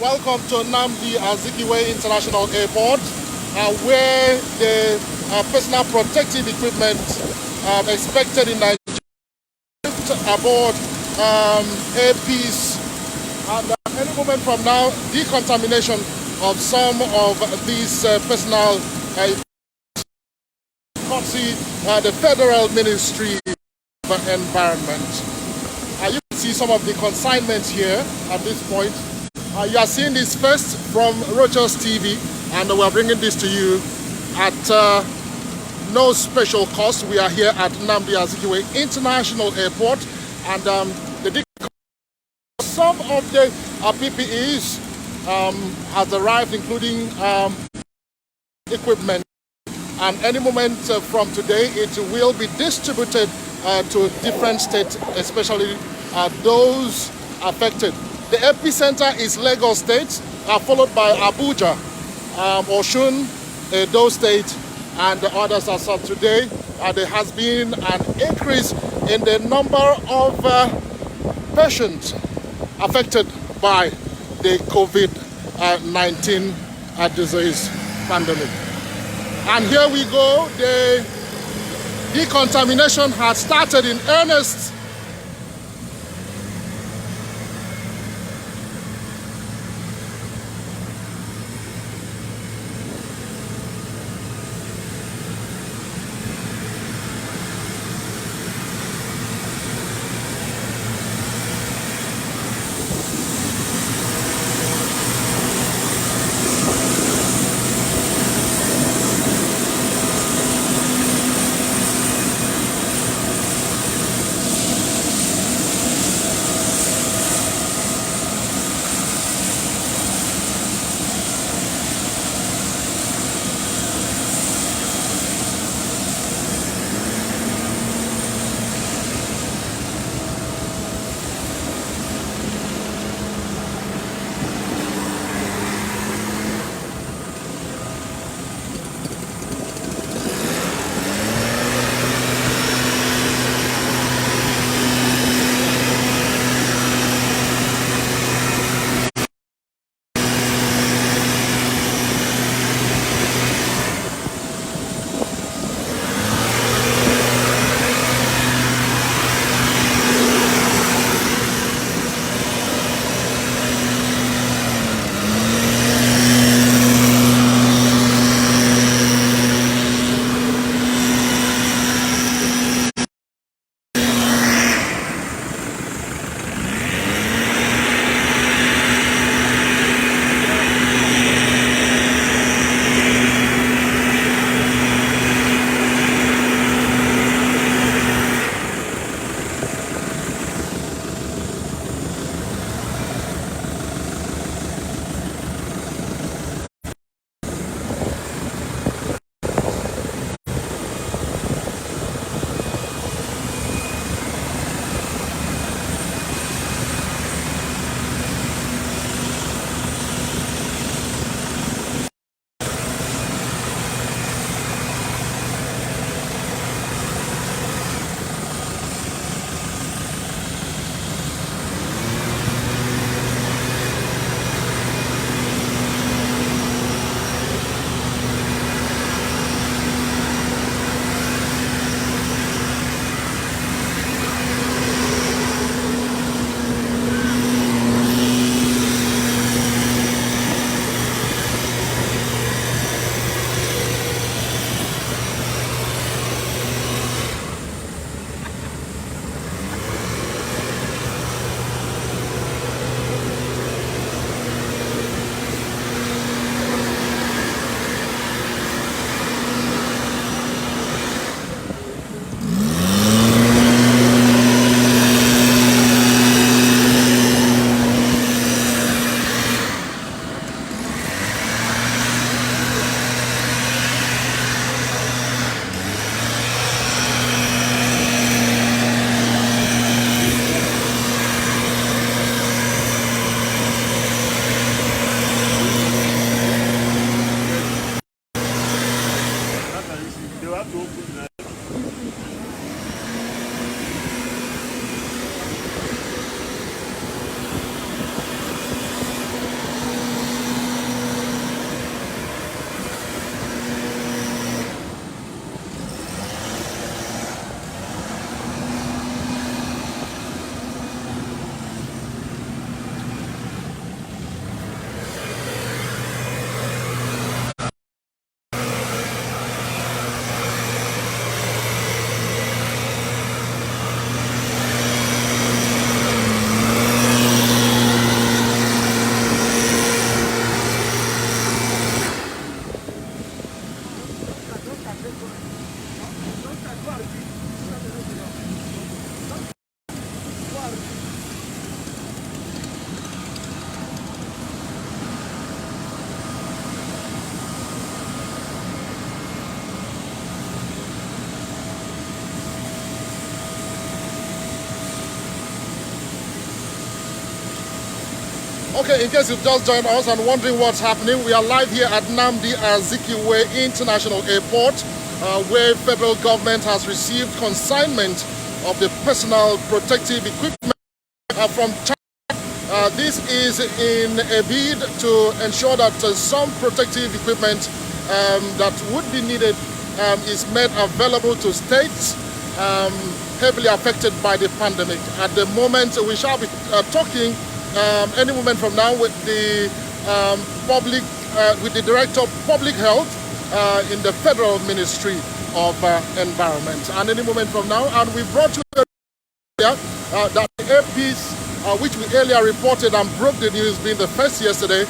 welcome to Nnamdi Azikiwe International Airport, where the personal protective equipment expected in Nigeria aboard APs, and any moment from now, decontamination of some of these personal courtesy the Federal Ministry of Environment. You can see some of the consignments here at this point. You are seeing this first from Roger's TV, and we are bringing this to you at no special cost. We are here at Nnamdi Azikiwe International Airport, and some of the PPEs has arrived, including equipment, and any moment from today it will be distributed to different states, especially those affected. The epicenter is Lagos State, followed by Abuja, Osun, Edo State, and the others as of today. There has been an increase in the number of patients affected by the COVID-19 disease pandemic. And here we go, the decontamination has started in earnest. Okay, in case you've just joined us and wondering what's happening, we are live here at Nnamdi Azikiwe International Airport, where federal government has received consignment of the personal protective equipment from China. This is in a bid to ensure that some protective equipment that would be needed is made available to states heavily affected by the pandemic. At the moment, we shall be talking any moment from now with the with the Director of Public Health in the Federal Ministry of Environment. And any moment from now, and we brought you that the airpiece, which we earlier reported and broke the news being the first yesterday,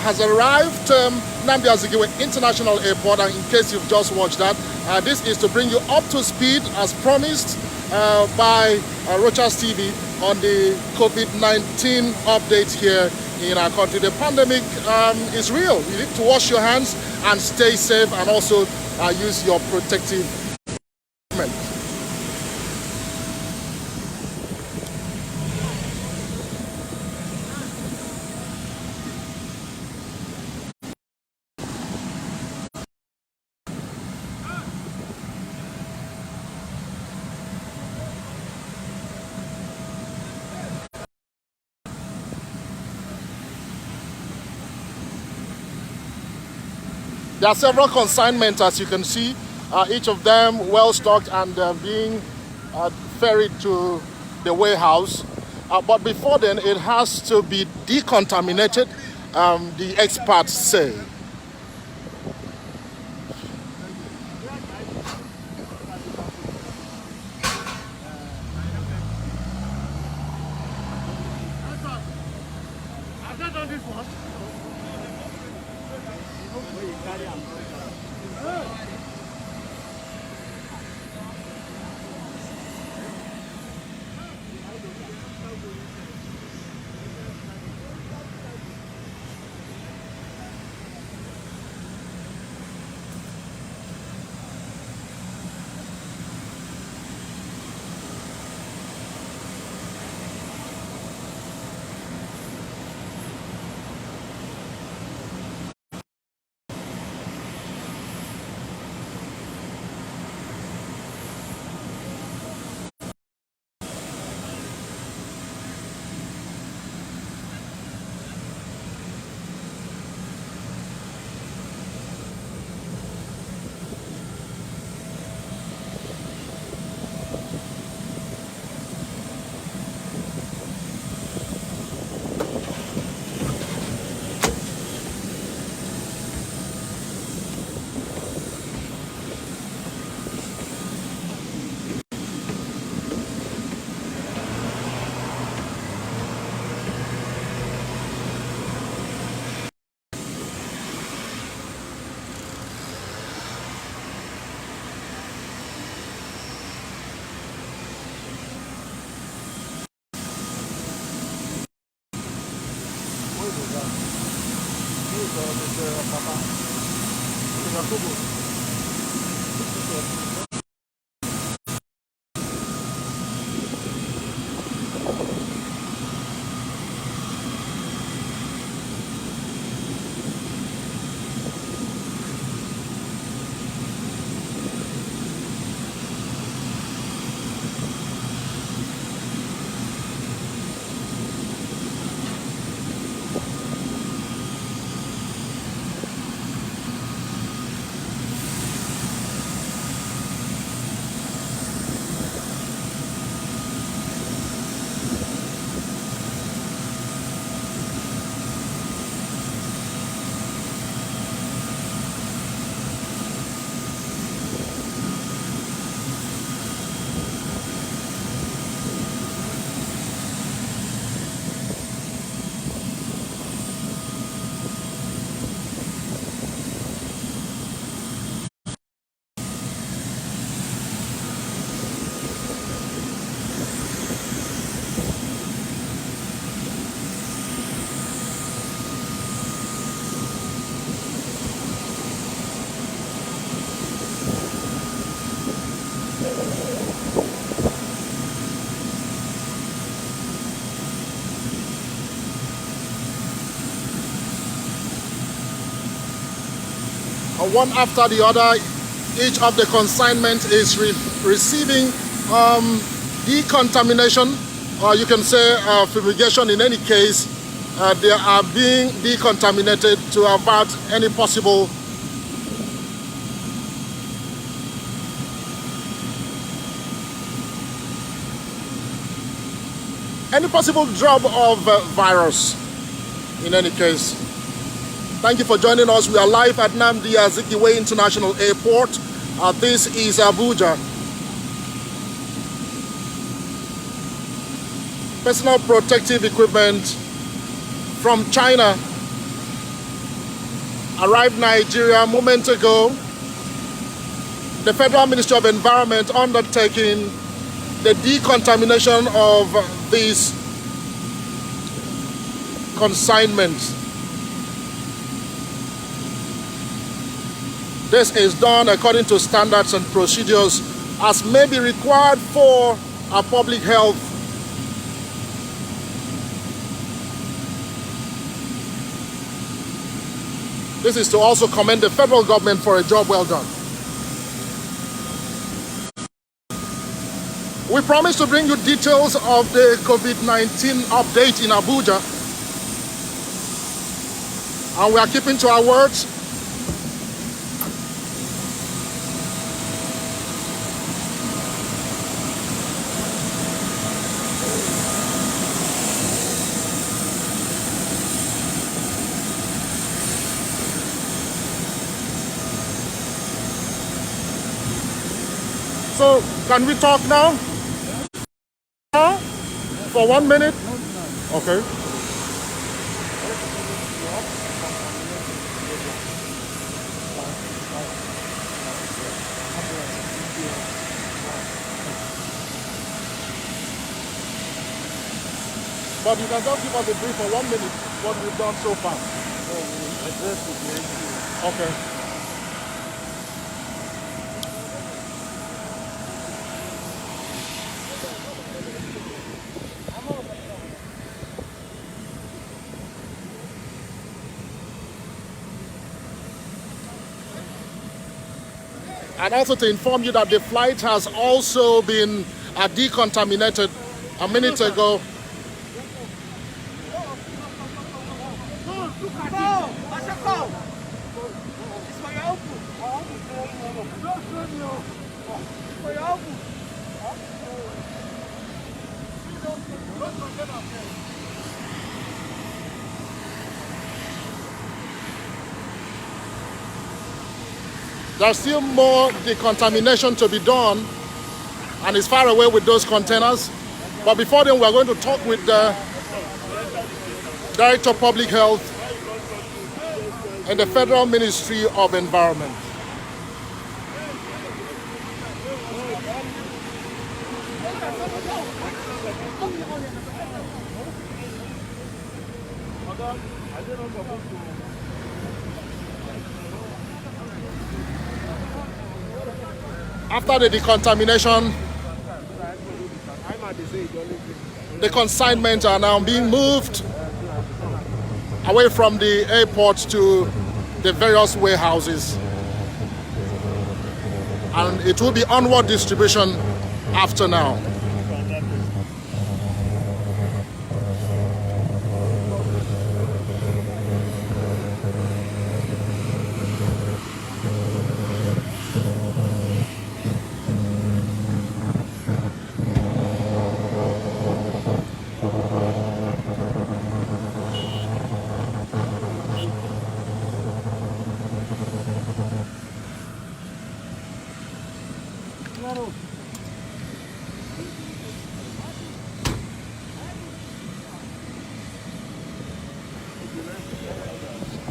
has arrived Nnamdi Azikiwe International Airport. And in case you've just watched that, this is to bring you up to speed as promised by Rochas TV on the COVID-19 update here in our country. The pandemic is real. You need to wash your hands and stay safe, and also use your protective equipment. There are several consignments, as you can see, each of them well stocked and being ferried to the warehouse. But before then, it has to be decontaminated, the experts say. Dr.Yakubu. one after the other. Each of the consignments is receiving decontamination, or you can say fumigation. In any case, they are being decontaminated to avert any possible drop of virus. In any case, thank you for joining us. We are live at Nnamdi Azikiwe International Airport. This is Abuja. Personal protective equipment from China arrived Nigeria a moment ago. The Federal Ministry of Environment undertaking the decontamination of these consignments. This is done according to standards and procedures as may be required for our public health. This is to also commend the federal government for a job well done. We promise to bring you details of the COVID-19 update in Abuja, and we are keeping to our words. So, can we talk now? For 1 minute? Okay. But you can just give us a brief for 1 minute what we've done so far. Okay. And also to inform you that the flight has also been decontaminated a minute ago. There's still more decontamination to be done, and it's far away with those containers. But before then, we're going to talk with the Director of Public Health and the Federal Ministry of Environment. After the decontamination, the consignments are now being moved away from the airport to the various warehouses. And it will be onward distribution after now.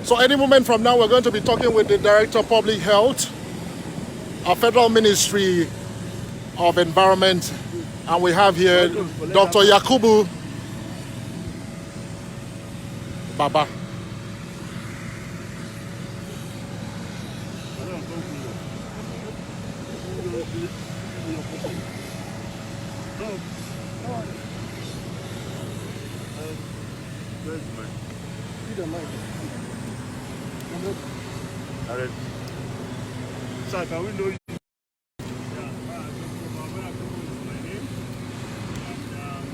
So any moment from now, we're going to be talking with the Director of Public Health, our Federal Ministry of Environment, and we have here Dr.Yakubu Baba. sir, can we know you? Dr.Yakubu is my name, and I'm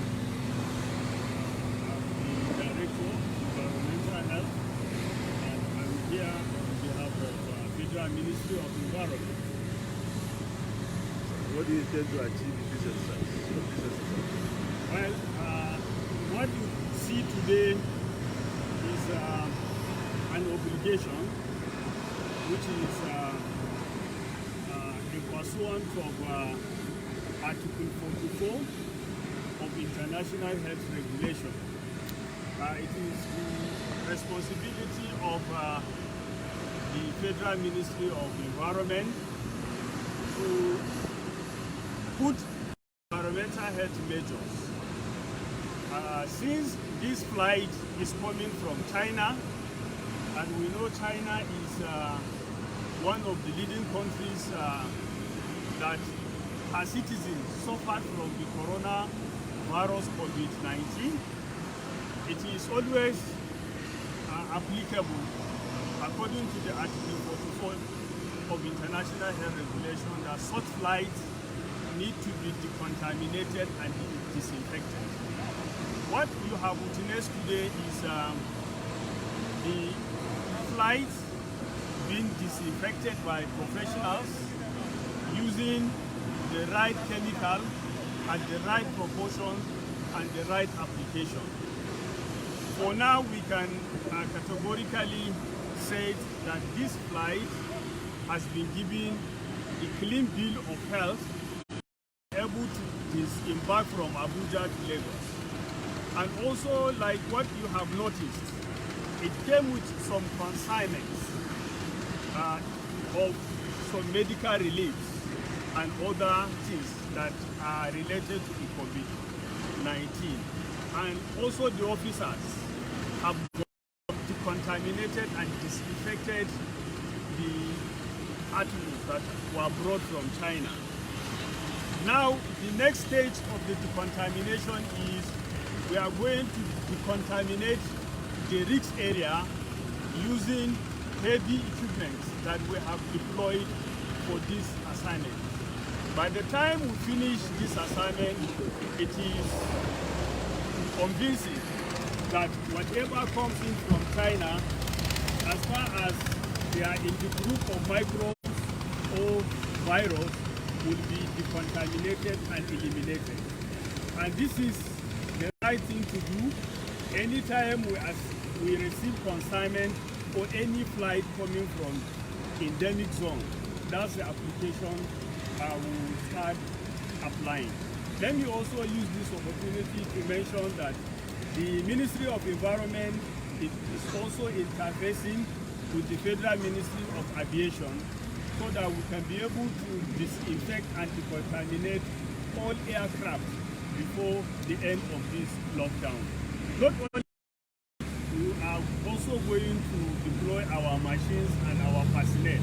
the Director of Environmental Health, and I'm here on behalf of Federal Ministry of Environment. What do you intend to achieve in this exercise? Well, what you see today is an obligation which is in pursuant of Article 44 of International Health Regulation. It is the responsibility of the Federal Ministry of Environment to put environmental health measures. Since this flight is coming from China, and we know China is one of the leading countries that her citizens suffered from the coronavirus COVID-19, it is always applicable, according to the Article 44 of International Health Regulation, that such flights need to be decontaminated and disinfected. What you have witnessed today is the flights being disinfected by professionals using the right chemical and the right proportion and the right application. For now, we can categorically say that this flight has been given a clean bill of health, able to disembark from Abuja to Lagos. And also, like what you have noticed, it came with some consignments of some medical reliefs and other things that are related to the COVID-19. And also the officers have decontaminated and disinfected the articles that were brought from China. Now, the next stage of the decontamination is we are going to decontaminate the risk area using heavy equipment that we have deployed for this assignment. By the time we finish this assignment, it is convincing that whatever comes in from China, as far as they are in the group of microbes or virus, will be decontaminated and eliminated. And this is the right thing to do anytime we receive consignment or any flight coming from endemic zone. That's the application we will start applying. Let me also use this opportunity to mention that the Ministry of Environment is also interfacing with the Federal Ministry of Aviation so that we can be able to disinfect and decontaminate all aircraft before the end of this lockdown. Not only, we are also going to deploy our machines and our personnel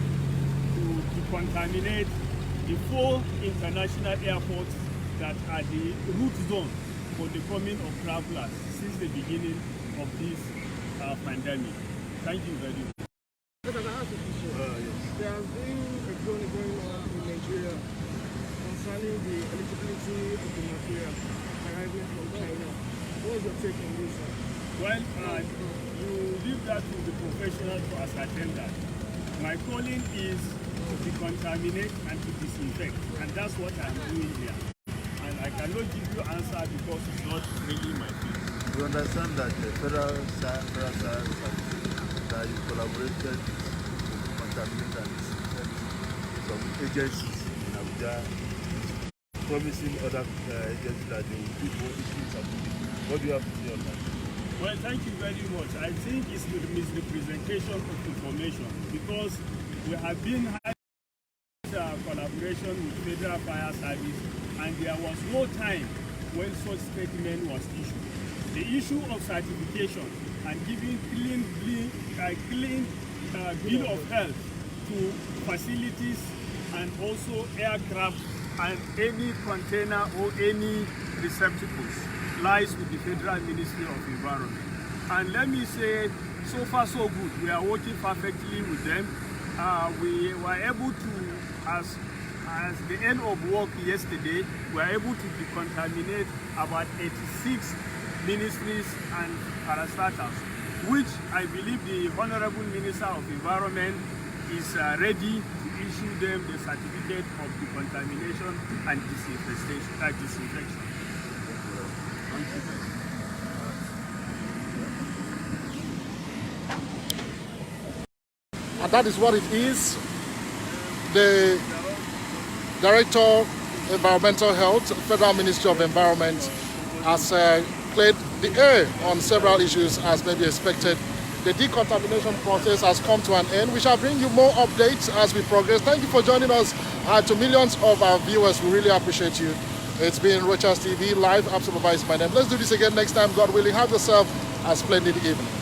to decontaminate the 4 international airports that are the route zone for the coming of travelers since the beginning of this pandemic. Thank you very much. Yes. There has been a journey going on in Nigeria concerning the eligibility of the material arriving from China. What is your take on this? Well, you leave that to the professional to ascertain that. My calling is to decontaminate and to disinfect, and that's what I'm doing here. And I cannot give you an answer because it's not really my field. You understand that the federal science that you collaborated with contaminate and disinfect some agencies in Abuja, promising other agencies that they will do more issues. What do you have to say on that? Well, thank you very much. I think it's the misrepresentation of information because we have been having collaboration with Federal Fire Service, and there was no time when such statement was issued. The issue of certification and giving clean bill of health to facilities and also aircraft and any container or any receptacles lies with the Federal Ministry of Environment. And let me say, so far so good. We are working perfectly with them. we were able to, as the end of work yesterday, we were able to decontaminate about 86 ministries and parastatals, which I believe the Honorable Minister of Environment is ready to issue them the certificate of decontamination and disinfection. Thank you. And that is what it is. The Director, Environmental Health, Federal Ministry of Environment, has cleared the air on several issues as may be expected. The decontamination process has come to an end. We shall bring you more updates as we progress. Thank you for joining us. To millions of our viewers, we really appreciate you. It's been Rochas TV Live. Absolute Vice my name. Let's do this again next time, God willing. Have yourself a splendid evening.